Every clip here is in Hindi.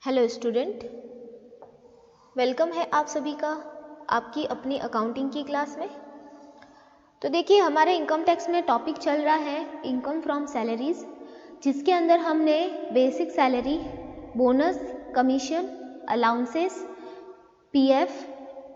हेलो स्टूडेंट, वेलकम है आप सभी का आपकी अपनी अकाउंटिंग की क्लास में। तो देखिए, हमारे इनकम टैक्स में टॉपिक चल रहा है इनकम फ्रॉम सैलरीज, जिसके अंदर हमने basic salary, bonus, commission, allowances, PF,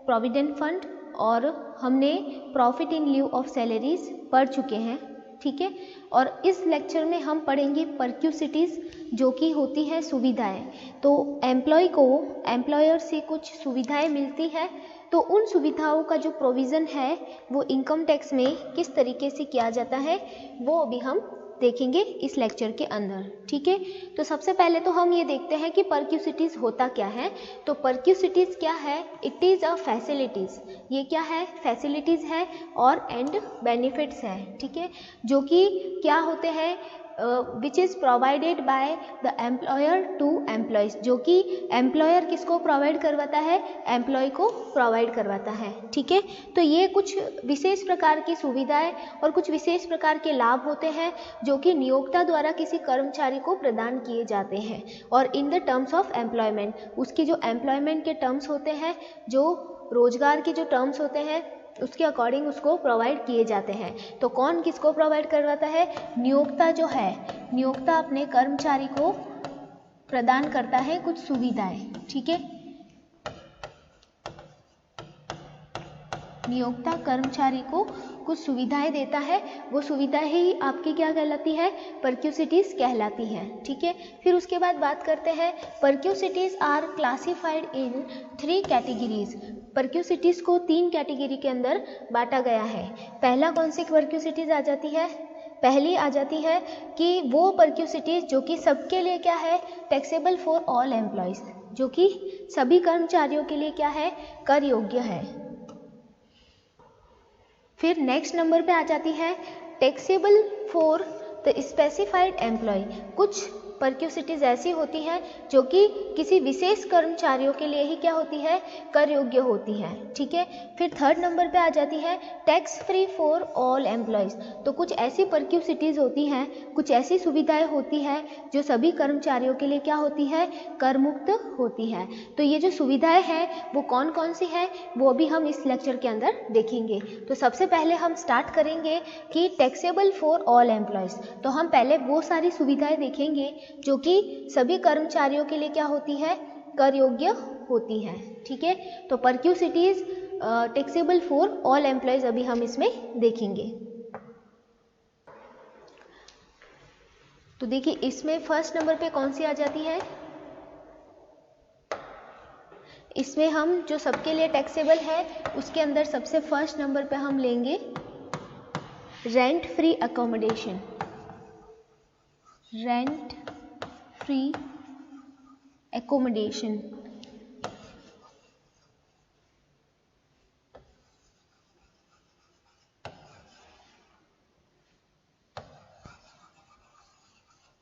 provident fund और हमने profit in lieu of salaries पढ़ चुके हैं। ठीक है, और इस लेक्चर में हम पढ़ेंगे परक्यूसिटीज़, जो कि होती है सुविधाएं। तो एम्प्लॉय को एम्प्लॉयर से कुछ सुविधाएं मिलती है, तो उन सुविधाओं का जो प्रोविज़न है वो इनकम टैक्स में किस तरीके से किया जाता है वो अभी हम देखेंगे इस लेक्चर के अंदर। ठीक है, तो सबसे पहले तो हम ये देखते हैं कि परक्यूसिटीज़ होता क्या है। तो परक्यूसिटीज़ क्या है? It is a facilities. ये क्या है? फैसिलिटीज़ है और एंड बेनिफिट्स है। ठीक है, जो कि क्या होते हैं? Which is provided by the employer to employees, जो कि एम्प्लॉयर किसको प्रोवाइड करवाता है? एम्प्लॉय को प्रोवाइड करवाता है। ठीक है, तो ये कुछ विशेष प्रकार की सुविधाएं और कुछ विशेष प्रकार के लाभ होते हैं जो कि नियोक्ता द्वारा किसी कर्मचारी को प्रदान किए जाते हैं, और in the terms of employment, उसकी जो एम्प्लॉयमेंट के टर्म्स होते हैं, जो रोजगार के जो टर्म्स होते हैं उसके अकॉर्डिंग उसको प्रोवाइड किए जाते हैं। तो कौन किसको प्रोवाइड करवाता है? नियोक्ता जो है, नियोक्ता अपने कर्मचारी को प्रदान करता है कुछ सुविधाएं। ठीक है, नियोक्ता कर्मचारी को कुछ सुविधाएं देता है, वो सुविधाएं ही आपकी क्या कहलाती है? परक्यूसिटीज़ कहलाती हैं। ठीक है, फिर उसके बाद बात करते हैं परक्यूसिटीज़ आर क्लासिफाइड इन 3 कैटेगरीज। परक्यूसिटीज़ को 3 कैटेगरी के अंदर बांटा गया है। पहला कौन सी परक्यूसिटीज़ आ जाती है? पहली आ जाती है कि वो परक्यूसिटीज़ जो कि सबके लिए क्या है? टैक्सेबल फॉर ऑल एम्प्लॉयज़, जो कि सभी कर्मचारियों के लिए क्या है? कर योग्य है। फिर नेक्स्ट नंबर पे आ जाती है taxable for the specified employ. कुछ परक्यूसिटीज़ ऐसी होती हैं जो कि किसी विशेष कर्मचारियों के लिए ही क्या होती है? कर योग्य होती है। ठीक है, फिर थर्ड नंबर पे आ जाती है tax free for all employees. तो कुछ ऐसी परक्यूसिटीज़ होती हैं, कुछ ऐसी सुविधाएं होती हैं जो सभी कर्मचारियों के लिए क्या होती है? कर मुक्त होती है। तो ये जो सुविधाएं हैं वो कौन कौन सी हैं वो भी हम इस लेक्चर के अंदर देखेंगे। तो सबसे पहले हम स्टार्ट करेंगे कि टैक्सेबल फॉर ऑल एम्प्लॉयज़। तो हम पहले वो सारी सुविधाएं देखेंगे जो कि सभी कर्मचारियों के लिए क्या होती है? कर योग्य होती है। ठीक है, तो परक्यूसिटीज़ टैक्सेबल फॉर ऑल एम्प्लॉयज़ अभी हम इसमें देखेंगे। तो देखिए, इसमें फर्स्ट नंबर पे कौन सी आ जाती है? इसमें हम जो सबके लिए टैक्सेबल है उसके अंदर सबसे फर्स्ट नंबर पे हम लेंगे rent free accommodation. Rent free accommodation.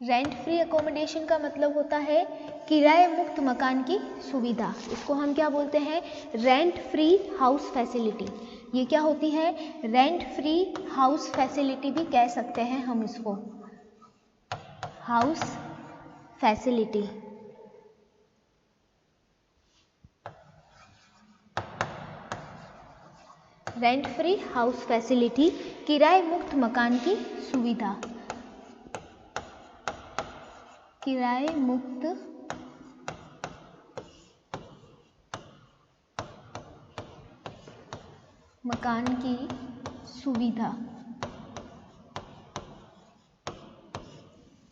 Rent free accommodation का मतलब होता है किराए मुक्त मकान की सुविधा। इसको हम क्या बोलते हैं? Rent free house facility. ये क्या होती है? रेंट फ्री हाउस फैसिलिटी भी कह सकते हैं हम इसको, house facility. Rent free house facility, किराए मुक्त मकान की सुविधा। किराए मुक्त मकान की सुविधा।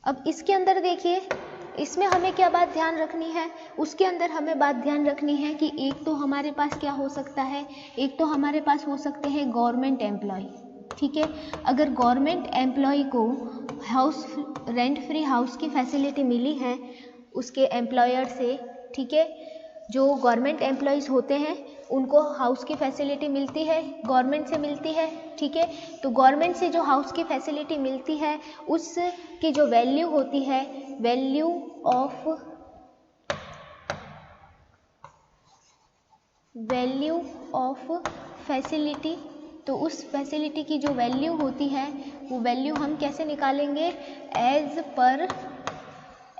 अब इसके अंदर देखिए, इसमें हमें क्या बात ध्यान रखनी है? उसके अंदर हमें बात ध्यान रखनी है कि एक तो हमारे पास क्या हो सकता है? एक तो हमारे पास हो सकते हैं गवर्नमेंट एम्प्लॉय। ठीक है, अगर गवर्नमेंट एम्प्लॉय को हाउस रेंट फ्री हाउस की फैसिलिटी मिली है उसके एम्प्लॉयर से, ठीक है, जो गवर्नमेंट एम्प्लॉयज़ होते हैं उनको हाउस की फैसिलिटी मिलती है, गवर्नमेंट से मिलती है। ठीक है, तो गवर्नमेंट से जो हाउस की फैसिलिटी मिलती है उसकी जो वैल्यू होती है, वैल्यू ऑफ फैसिलिटी, तो उस फैसिलिटी की जो वैल्यू होती है वो वैल्यू हम कैसे निकालेंगे? As per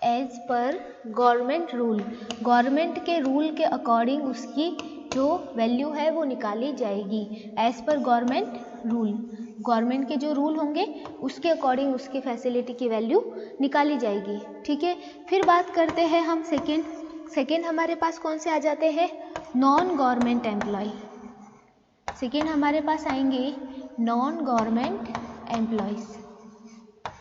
as per government rule, government के रूल के अकॉर्डिंग उसकी जो वैल्यू है वो निकाली जाएगी। As per government rule, government के जो रूल होंगे उसके अकॉर्डिंग उसकी फैसिलिटी की वैल्यू निकाली जाएगी। ठीक है, फिर बात करते हैं हम सेकेंड हमारे पास कौन से आ जाते हैं, नॉन गवर्नमेंट एम्प्लॉय। सेकेंड हमारे पास आएंगे non government employees.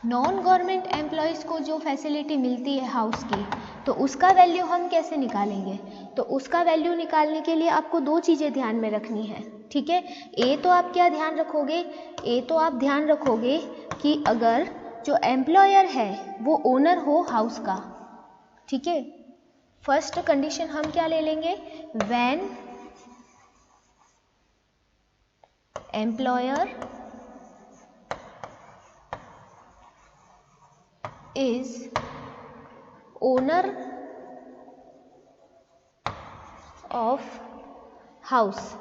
Non government employees को जो फैसिलिटी मिलती है हाउस की, तो उसका वैल्यू हम कैसे निकालेंगे, तो उसका वैल्यू निकालने के लिए आपको दो चीज़ें ध्यान में रखनी है। ठीक है, ए तो आप क्या ध्यान रखोगे, ए तो आप ध्यान रखोगे कि अगर जो एम्प्लॉयर है वो ओनर हो हाउस का। ठीक है, फर्स्ट कंडीशन हम क्या ले लेंगे, when employer is owner of house.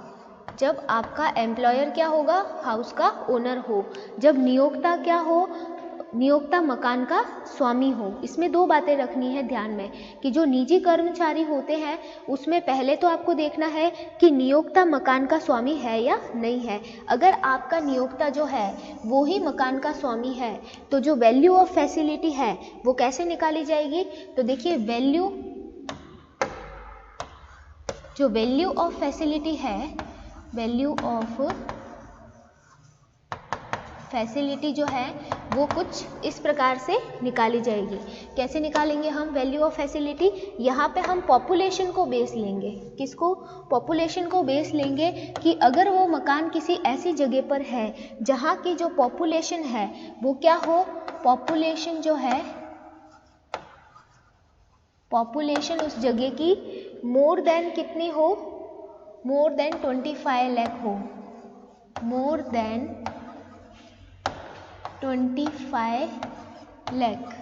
जब आपका एम्प्लॉयर क्या होगा, हाउस का ओनर हो। जब नियोक्ता क्या हो, नियोक्ता मकान का स्वामी हो। इसमें दो बातें रखनी है ध्यान में कि जो निजी कर्मचारी होते हैं उसमें पहले तो आपको देखना है कि नियोक्ता मकान का स्वामी है या नहीं है। अगर आपका नियोक्ता जो है वो ही मकान का स्वामी है तो जो वैल्यू ऑफ फैसिलिटी है वो कैसे निकाली जाएगी, तो देखिए जो वैल्यू ऑफ फैसिलिटी है, वैल्यू ऑफ फैसिलिटी जो है वो कुछ इस प्रकार से निकाली जाएगी। कैसे निकालेंगे हम वैल्यू ऑफ फैसिलिटी, यहाँ पे हम पॉपुलेशन को बेस लेंगे। किसको, पॉपुलेशन को बेस लेंगे कि अगर वो मकान किसी ऐसी जगह पर है जहाँ की जो पॉपुलेशन है वो क्या हो, पॉपुलेशन जो है, पॉपुलेशन उस जगह की मोर देन कितनी हो, मोर देन 25 लाख हो, more than 25 lakh,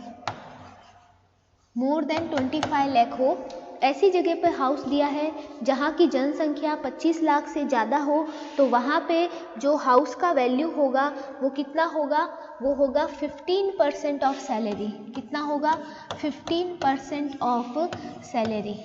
more than 25 lakh हो। ऐसी जगह पे हाउस दिया है जहाँ की जनसंख्या 25 लाख से ज़्यादा हो, तो वहाँ पे जो हाउस का वैल्यू होगा वो कितना होगा, वो होगा 15% ऑफ सैलरी। कितना होगा, 15% ऑफ सैलरी।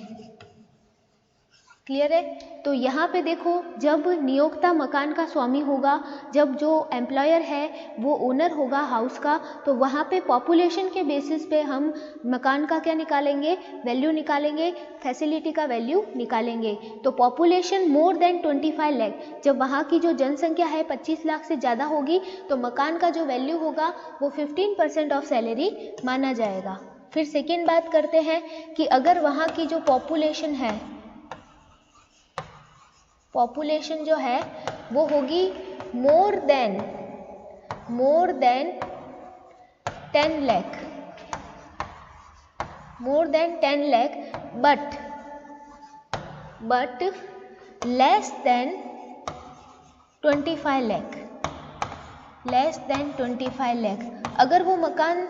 क्लियर है, तो यहाँ पे देखो जब नियोक्ता मकान का स्वामी होगा, जब जो एम्प्लॉयर है वो ओनर होगा हाउस का, तो वहाँ पे पॉपुलेशन के बेसिस पे हम मकान का क्या निकालेंगे, वैल्यू निकालेंगे, फैसिलिटी का वैल्यू निकालेंगे। तो पॉपुलेशन मोर देन 25 लाख, जब वहाँ की जो जनसंख्या है 25 लाख से ज़्यादा होगी तो मकान का जो वैल्यू होगा वो 15% ऑफ सैलरी माना जाएगा। फिर सेकेंड बात करते हैं कि अगर वहाँ की जो पॉपुलेशन है, पॉपुलेशन जो है वो होगी more than 10 lakh, more than 10 lakh, but less than 25 lakh, less than 25 lakh. अगर वो मकान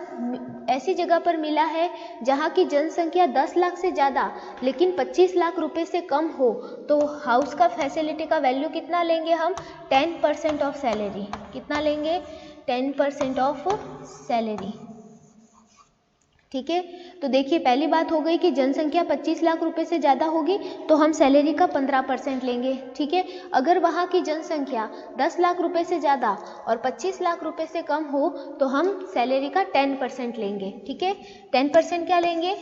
ऐसी जगह पर मिला है जहाँ की जनसंख्या 10 लाख से ज़्यादा लेकिन 25 लाख रुपए से कम हो, तो हाउस का फैसिलिटी का वैल्यू कितना लेंगे हम, 10% ऑफ सैलरी। कितना लेंगे, 10% ऑफ सैलरी। ठीक है, तो देखिए पहली बात हो गई कि जनसंख्या 25 लाख रुपए से ज़्यादा होगी तो हम सैलरी का 15% लेंगे। ठीक है, अगर वहाँ की जनसंख्या 10 लाख रुपए से ज़्यादा और 25 लाख रुपए से कम हो तो हम सैलरी का 10% लेंगे। ठीक है, 10% क्या लेंगे,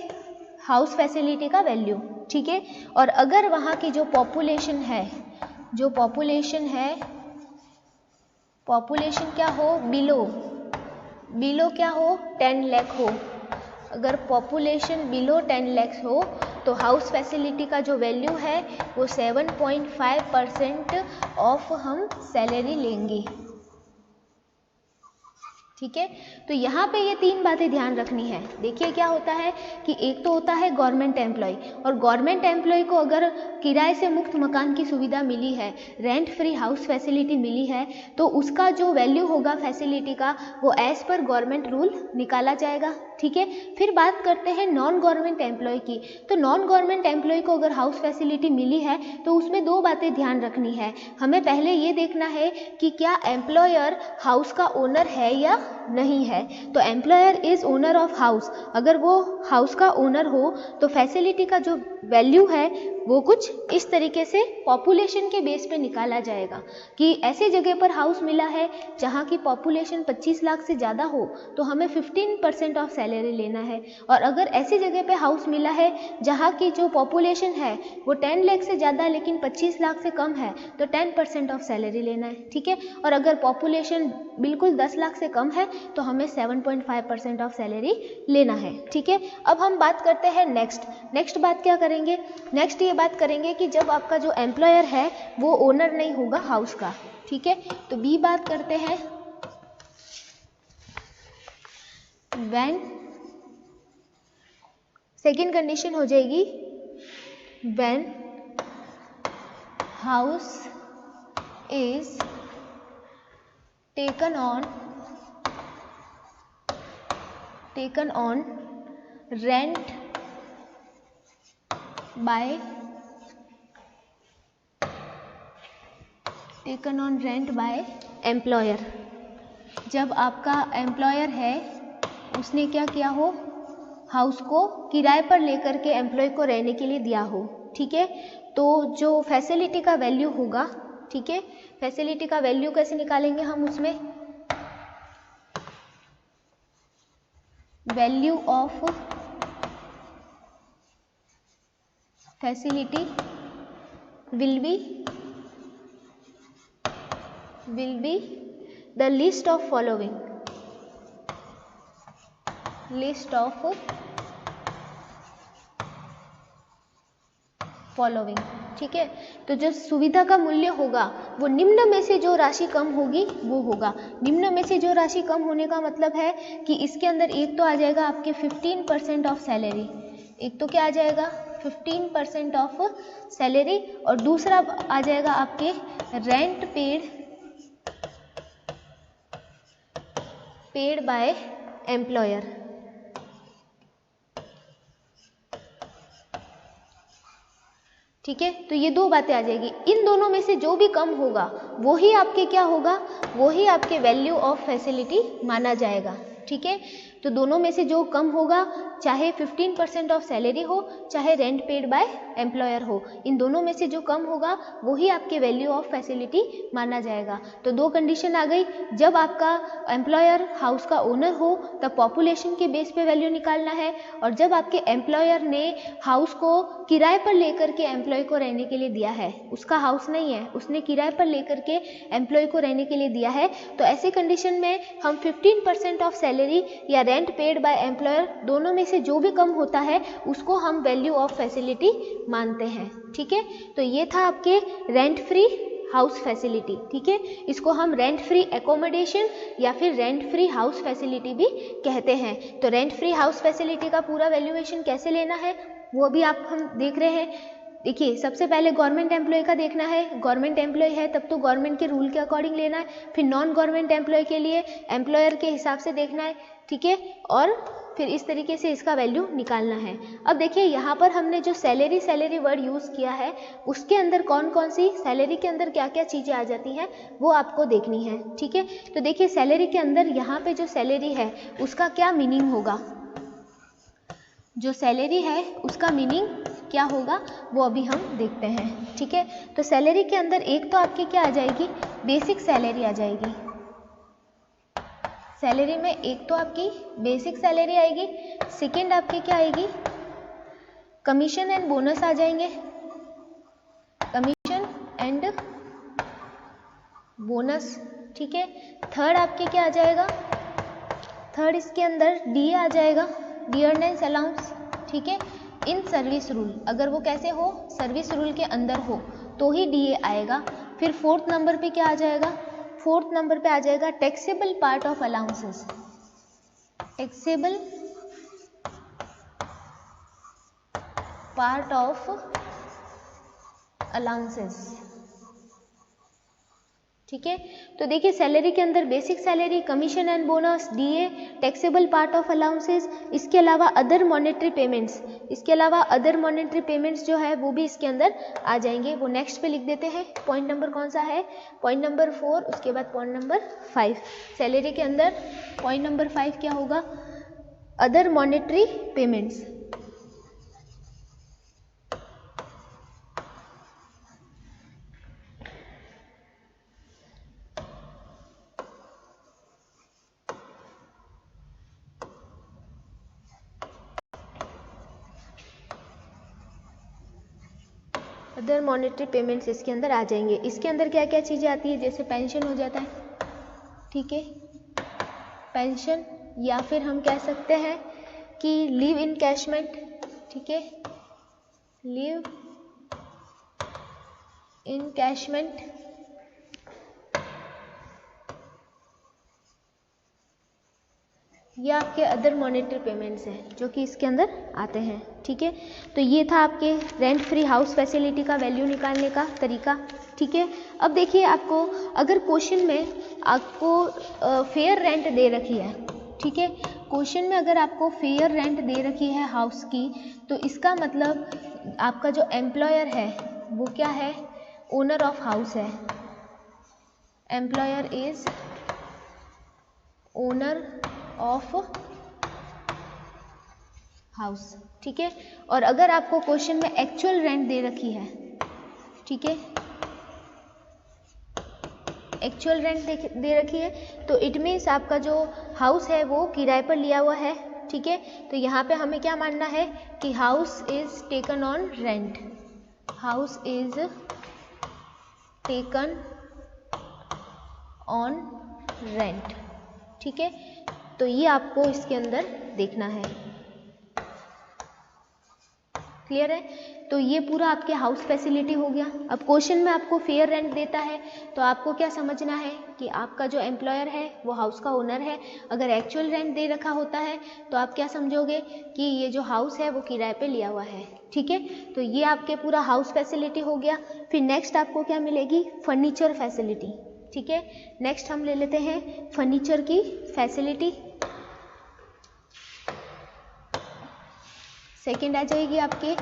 हाउस फैसिलिटी का वैल्यू। ठीक है, और अगर वहाँ की जो पॉपुलेशन है, जो पॉपुलेशन है, पॉपुलेशन क्या हो, बिलो क्या हो, 10 लाख हो, अगर पॉपुलेशन बिलो 10 लाख हो तो हाउस फैसिलिटी का जो वैल्यू है वो 7.5% ऑफ हम सैलरी लेंगे। ठीक है, तो यहाँ पे ये तीन बातें ध्यान रखनी है। देखिए क्या होता है कि एक तो होता है गवर्नमेंट एम्प्लॉय, और गवर्नमेंट एम्प्लॉय को अगर किराए से मुक्त मकान की सुविधा मिली है, रेंट फ्री हाउस फैसिलिटी मिली है, तो उसका जो वैल्यू होगा फैसिलिटी का वो एज पर गवर्नमेंट रूल निकाला जाएगा। ठीक है, फिर बात करते हैं नॉन गवर्नमेंट एम्प्लॉय की। तो नॉन गवर्नमेंट एम्प्लॉय को अगर हाउस फैसिलिटी मिली है तो उसमें दो बातें ध्यान रखनी है। हमें पहले ये देखना है कि क्या एम्प्लॉयर हाउस का ओनर है या नहीं है। तो employer is owner of house, अगर वो हाउस का ओनर हो तो फैसिलिटी का जो वैल्यू है वो कुछ इस तरीके से पॉपुलेशन के बेस पे निकाला जाएगा कि ऐसे जगह पर हाउस मिला है जहाँ की पॉपुलेशन 25 लाख से ज़्यादा हो तो हमें 15% ऑफ सैलरी लेना है, और अगर ऐसी जगह पे हाउस मिला है जहाँ की जो पॉपुलेशन है वो 10 लाख से ज़्यादा लेकिन 25 लाख से कम है तो 10% ऑफ सैलरी लेना है, ठीक है। और अगर पॉपुलेशन बिल्कुल 10 लाख से कम है तो हमें 7.5% ऑफ सैलरी लेना है, ठीक है। अब हम बात करते हैं नेक्स्ट बात क्या करेंगे, नेक्स्ट ये बात करेंगे कि जब आपका जो एम्प्लॉयर है वो ओनर नहीं होगा हाउस का, ठीक है। तो बी बात करते हैं, व्हेन सेकेंड कंडीशन हो जाएगी when house is taken on rent by employer. जब आपका एम्प्लॉयर है उसने क्या किया हो, हाउस को किराए पर लेकर के एम्प्लॉय को रहने के लिए दिया हो, ठीक है। तो जो फैसिलिटी का वैल्यू होगा, ठीक है, फैसिलिटी का वैल्यू कैसे निकालेंगे हम, उसमें value of facility will be the list of following, ठीक है। तो जो सुविधा का मूल्य होगा वो निम्न में से जो राशि कम होगी वो होगा। निम्न में से जो राशि कम होने का मतलब है कि इसके अंदर एक तो आ जाएगा आपके 15% ऑफ सैलरी, एक तो क्या आ जाएगा 15% ऑफ सैलरी, और दूसरा आ जाएगा आपके रेंट पेड बाय एम्प्लॉयर। ठीक है, तो ये दो बातें आ जाएगी। इन दोनों में से जो भी कम होगा वो ही आपके क्या होगा, वो ही आपके वैल्यू ऑफ फैसिलिटी माना जाएगा, ठीक है। तो दोनों में से जो कम होगा, चाहे 15% ऑफ सैलरी हो चाहे रेंट पेड बाय एम्प्लॉयर हो, इन दोनों में से जो कम होगा वो ही आपके वैल्यू ऑफ फैसिलिटी माना जाएगा। तो दो कंडीशन आ गई, जब आपका एम्प्लॉयर हाउस का ओनर हो तब पॉपुलेशन के बेस पे वैल्यू निकालना है, और जब आपके एम्प्लॉयर ने हाउस को किराए पर लेकर के एम्प्लॉय को रहने के लिए दिया है, उसका हाउस नहीं है, उसने किराए पर लेकर के एम्प्लॉय को रहने के लिए दिया है, तो ऐसे कंडीशन में हम 15% ऑफ सैलरी या रेंट पेड बाय एम्प्लॉयर दोनों में से जो भी कम होता है उसको हम वैल्यू ऑफ फैसिलिटी मानते हैं, ठीक है। तो ये था आपके रेंट फ्री हाउस फैसिलिटी, ठीक है। इसको हम रेंट फ्री एकोमोडेशन या फिर रेंट फ्री हाउस फैसिलिटी भी कहते हैं। तो रेंट फ्री हाउस फैसिलिटी का पूरा वैल्यूएशन कैसे लेना है वो भी हम देख रहे हैं। देखिए, सबसे पहले गवर्नमेंट एम्प्लॉय का देखना है, गवर्नमेंट एम्प्लॉय है तब तो गवर्नमेंट के रूल के अकॉर्डिंग लेना है, फिर नॉन गवर्नमेंट एम्प्लॉय के लिए एम्प्लॉयर के हिसाब से देखना है, ठीक है, और फिर इस तरीके से इसका वैल्यू निकालना है। अब देखिए यहाँ पर हमने जो सैलरी वर्ड यूज़ किया है उसके अंदर कौन कौन सी सैलरी के अंदर क्या क्या चीज़ें आ जाती हैं वो आपको देखनी है, ठीक है। तो देखिए सैलरी के अंदर यहाँ पे जो सैलरी है उसका क्या मीनिंग होगा, जो सैलरी है उसका मीनिंग क्या होगा वो अभी हम देखते हैं, ठीक है। तो सैलरी के अंदर एक तो आपकी क्या आ जाएगी, बेसिक सैलरी आ जाएगी। सैलरी में एक तो आपकी बेसिक सैलरी आएगी, सेकंड आपकी क्या आएगी, कमीशन एंड बोनस आ जाएंगे, कमीशन एंड बोनस, ठीक है। थर्ड आपके क्या आ जाएगा, थर्ड इसके अंदर डी आ जाएगा, डियरनेस अलाउंस, ठीक है। इन सर्विस रूल, अगर वो कैसे हो, सर्विस रूल के अंदर हो तो ही डीए आएगा। फिर फोर्थ नंबर पे क्या आ जाएगा, फोर्थ नंबर पे आ जाएगा taxable part of allowances, taxable part of allowances, ठीक है। तो देखिए सैलरी के अंदर basic salary, commission and bonus, DA, taxable part of allowances, इसके अलावा अदर मॉनेटरी पेमेंट्स, इसके अलावा अदर मॉनेटरी पेमेंट्स जो है वो भी इसके अंदर आ जाएंगे। वो नेक्स्ट पे लिख देते हैं। पॉइंट नंबर कौन सा है? पॉइंट नंबर 4, उसके बाद पॉइंट नंबर 5। सैलरी के अंदर पॉइंट नंबर 5 क्या होगा? Other monetary payments. Other monetary payments इसके अंदर आ जाएंगे। इसके अंदर क्या क्या चीज़ें आती है? जैसे पेंशन हो जाता है, ठीक है, पेंशन, या फिर हम कह सकते हैं कि लीव इनकैशमेंट, ठीक है, लीव इनकैशमेंट, ये आपके अदर मॉनेटरी पेमेंट्स हैं जो कि इसके अंदर आते हैं, ठीक है। तो ये था आपके रेंट फ्री हाउस फैसिलिटी का वैल्यू निकालने का तरीका, ठीक है। अब देखिए आपको अगर क्वेश्चन में आपको फेयर रेंट दे रखी है, ठीक है, क्वेश्चन में अगर आपको फेयर रेंट दे रखी है हाउस की, तो इसका मतलब आपका जो एम्प्लॉयर है वो क्या है? ओनर ऑफ हाउस है। Employer is owner of house, ठीक है। और अगर आपको क्वेश्चन में एक्चुअल रेंट दे रखी है, ठीक है, एक्चुअल रेंट दे रखी है, तो इट मीन्स आपका जो हाउस है वो किराए पर लिया हुआ है, ठीक है। तो यहाँ पे हमें क्या मानना है कि house is taken on rent, house is taken on rent, ठीक है। तो ये आपको इसके अंदर देखना है, क्लियर है। तो ये पूरा आपके हाउस फैसिलिटी हो गया। अब क्वेश्चन में आपको फेयर रेंट देता है तो आपको क्या समझना है कि आपका जो एम्प्लॉयर है वो हाउस का ओनर है। अगर एक्चुअल रेंट दे रखा होता है तो आप क्या समझोगे कि ये जो हाउस है वो किराए पे लिया हुआ है, ठीक है। तो ये आपके पूरा हाउस फैसिलिटी हो गया। फिर नेक्स्ट आपको क्या मिलेगी? फर्नीचर फैसिलिटी, ठीक है। नेक्स्ट हम ले लेते हैं फर्नीचर की फैसिलिटी। सेकंड आ जाएगी आपके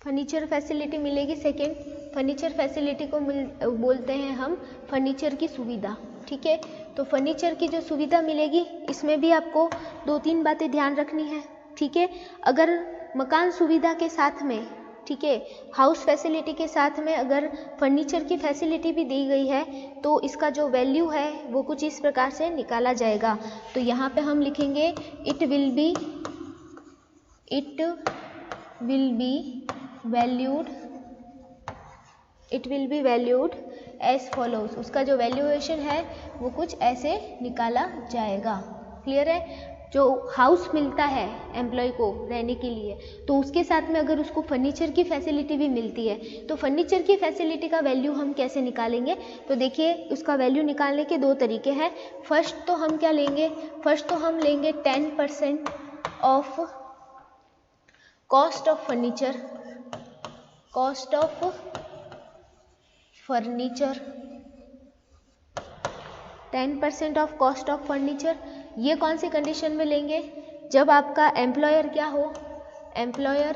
फर्नीचर फैसिलिटी मिलेगी सेकंड। फर्नीचर फैसिलिटी को बोलते हैं हम फर्नीचर की सुविधा, ठीक है। तो फर्नीचर की जो सुविधा मिलेगी इसमें भी आपको 2-3 बातें ध्यान रखनी है, ठीक है। अगर मकान सुविधा के साथ में, ठीक है, हाउस फैसिलिटी के साथ में अगर फर्नीचर की फैसिलिटी भी दी गई है तो इसका जो वैल्यू है वो कुछ इस प्रकार से निकाला जाएगा। तो यहाँ पे हम लिखेंगे it will be valued as follows. उसका जो वैल्यूएशन है वो कुछ ऐसे निकाला जाएगा, क्लियर है। जो हाउस मिलता है एम्प्लॉय को रहने के लिए तो उसके साथ में अगर उसको फर्नीचर की फैसिलिटी भी मिलती है तो फर्नीचर की फैसिलिटी का वैल्यू हम कैसे निकालेंगे? तो देखिए उसका वैल्यू निकालने के 2 तरीके हैं। फर्स्ट तो हम क्या लेंगे? फर्स्ट तो हम लेंगे 10% of cost of furniture, 10% of cost of furniture. ये कौन सी कंडीशन में लेंगे? जब आपका एम्प्लॉयर क्या हो? Employer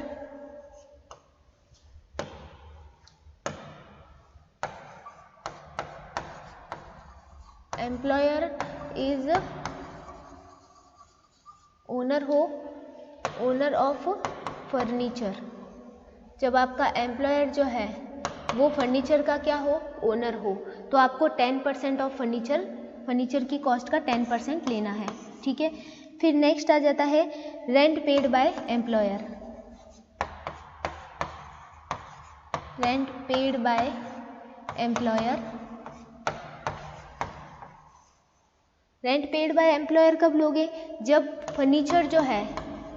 is owner of furniture. जब आपका एम्प्लॉयर जो है वो फर्नीचर का क्या हो? ओनर हो। तो आपको 10% ऑफ फर्नीचर की कॉस्ट का 10% लेना है, ठीक है। फिर नेक्स्ट आ जाता है rent paid by employer. Rent paid by employer कब लोगे? जब फर्नीचर जो है,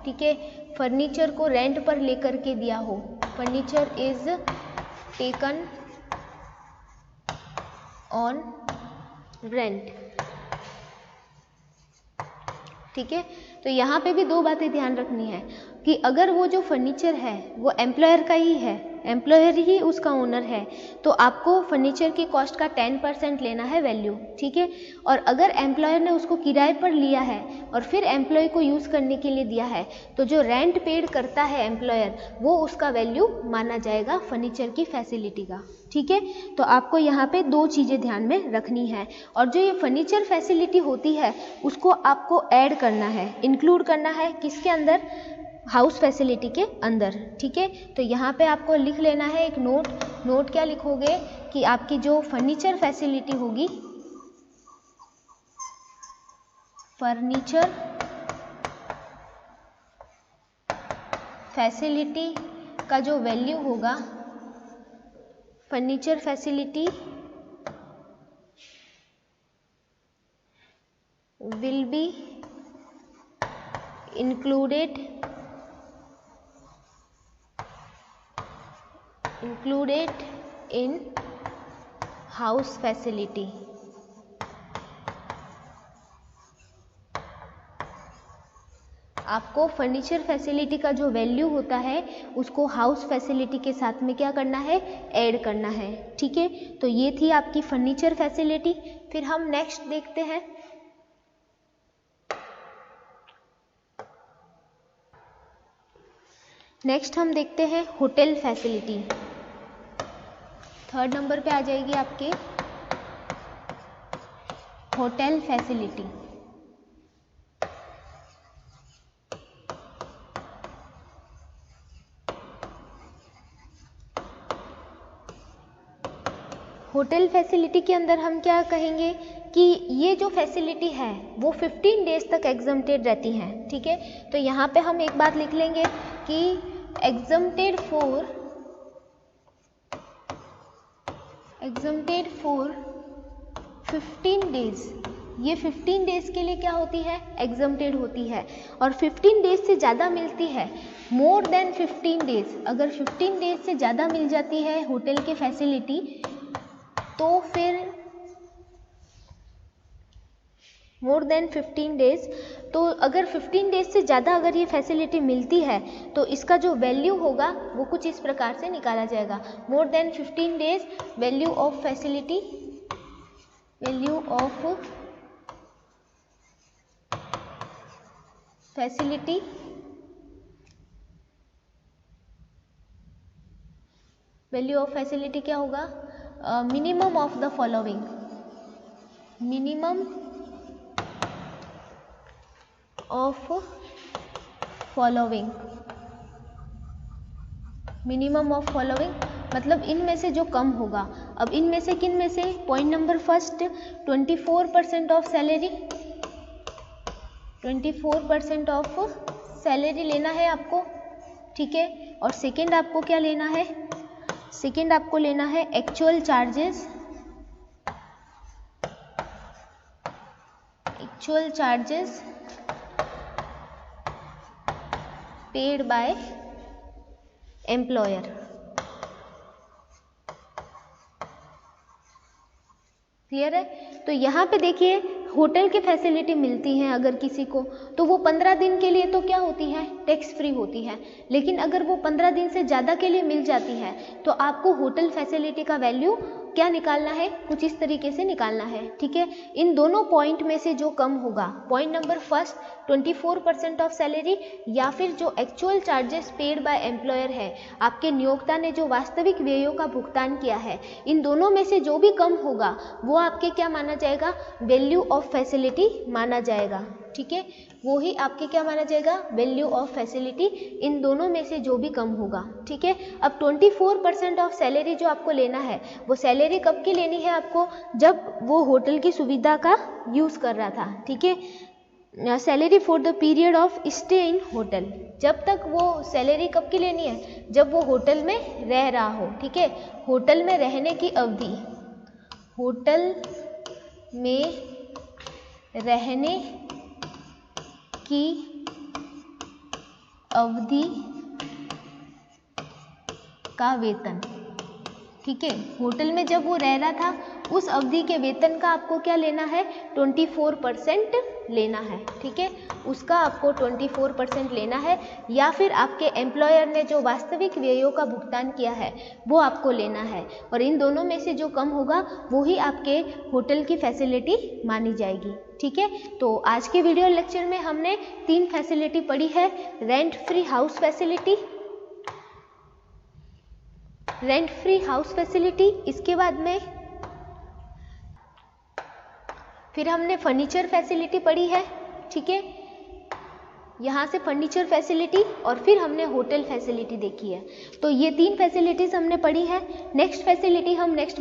ठीक है, फर्नीचर को रेंट पर लेकर के दिया हो, furniture is taken on rent. ठीक है, तो यहाँ पे भी दो बातें ध्यान रखनी है कि अगर वो जो फर्नीचर है वो एम्प्लॉयर का ही है, एम्प्लॉयर ही उसका ओनर है, तो आपको फर्नीचर की कॉस्ट का 10% लेना है वैल्यू। ठीक है, और अगर एम्प्लॉयर ने उसको किराए पर लिया है और फिर एम्प्लॉय को यूज़ करने के लिए दिया है, तो जो रेंट पेड करता है एम्प्लॉयर, वो उसका वैल्यू माना जाएगा फर्नीचर की फैसिलिटी का। ठीक है, तो आपको यहाँ पे दो चीज़ें ध्यान में रखनी है। और जो ये फर्नीचर फैसिलिटी होती है उसको आपको ऐड करना है, इंक्लूड करना है किसके अंदर, हाउस फैसिलिटी के अंदर। ठीक है, तो यहाँ पे आपको लिख लेना है एक नोट क्या लिखोगे कि आपकी जो फर्नीचर फैसिलिटी होगी, फर्नीचर फैसिलिटी का जो वैल्यू होगा, furniture facility will be included in house facility। आपको फर्नीचर फैसिलिटी का जो वैल्यू होता है उसको हाउस फैसिलिटी के साथ में क्या करना है, ऐड करना है। ठीक है, तो ये थी आपकी फर्नीचर फैसिलिटी। फिर हम नेक्स्ट देखते हैं, नेक्स्ट हम देखते हैं होटल फैसिलिटी। थर्ड नंबर पे आ जाएगी आपके होटल फैसिलिटी। होटल फैसिलिटी के अंदर हम क्या कहेंगे कि ये जो फैसिलिटी है वो 15 डेज तक एग्जम्प्टेड रहती हैं। ठीक है, तो यहाँ पे हम एक बात लिख लेंगे कि एग्जम्प्टेड फॉर 15 डेज। ये 15 डेज के लिए क्या होती है, एग्जम्प्टेड होती है। और 15 डेज से ज़्यादा मिलती है, मोर देन 15 डेज, अगर 15 डेज से ज़्यादा मिल जाती है होटल की फैसिलिटी, तो फिर मोर देन 15 डेज, तो अगर 15 डेज से ज़्यादा अगर ये फैसिलिटी मिलती है तो इसका जो वैल्यू होगा वो कुछ इस प्रकार से निकाला जाएगा। More than 15 days value of facility, value of facility value of facility क्या होगा, minimum of the following, minimum of following, minimum of following मतलब इनमें से जो कम होगा। अब इनमें से किन में से, point number first 24% of salary, 24% of salary लेना है आपको। ठीक है, और सेकंड आपको क्या लेना है, सेकंड आपको लेना है actual charges, actual charges paid by employer. Clear है, तो यहाँ पे देखिए होटल की फैसिलिटी मिलती हैं अगर किसी को, तो वो 15 दिन के लिए तो क्या होती है, टैक्स फ्री होती है। लेकिन अगर वो 15 दिन से ज़्यादा के लिए मिल जाती है तो आपको होटल फैसिलिटी का वैल्यू क्या निकालना है, कुछ इस तरीके से निकालना है। ठीक है, इन दोनों पॉइंट में से जो कम होगा, point number first 24% of salary या फिर जो actual charges paid by employer है, आपके नियोक्ता ने जो वास्तविक व्ययों का भुगतान किया है, इन दोनों में से जो भी कम होगा वो आपके क्या माना जाएगा, वैल्यू ऑफ फैसिलिटी माना जाएगा। ठीक है, वो ही आपके क्या माना जाएगा, वैल्यू ऑफ फैसिलिटी, इन दोनों में से जो भी कम होगा। ठीक है, अब 24% ऑफ सैलरी जो आपको लेना है, वो सैलरी कब की लेनी है आपको, जब वो होटल की सुविधा का यूज़ कर रहा था। ठीक है, salary for the period of stay in hotel, जब तक वो सैलरी कब की लेनी है, जब वो होटल में रह रहा हो। ठीक है, होटल में रहने की अवधि, होटल में रहने की अवधि का वेतन। ठीक है, होटल में जब वो रह रहा था उस अवधि के वेतन का आपको क्या लेना है, 24% लेना है। ठीक है, उसका आपको 24% लेना है, या फिर आपके एम्प्लॉयर ने जो वास्तविक व्ययों का भुगतान किया है वो आपको लेना है, और इन दोनों में से जो कम होगा वो ही आपके होटल की फैसिलिटी मानी जाएगी। ठीक है, तो आज के वीडियो लेक्चर में हमने 3 फैसिलिटी पढ़ी है, rent free house facility, rent free house facility, इसके बाद में फिर हमने फर्नीचर फैसिलिटी पढ़ी है। ठीक है, यहाँ से फर्नीचर फैसिलिटी, और फिर हमने होटल फैसिलिटी देखी है। तो ये 3 फैसिलिटीज हमने पढ़ी है। नेक्स्ट फैसिलिटी हम नेक्स्ट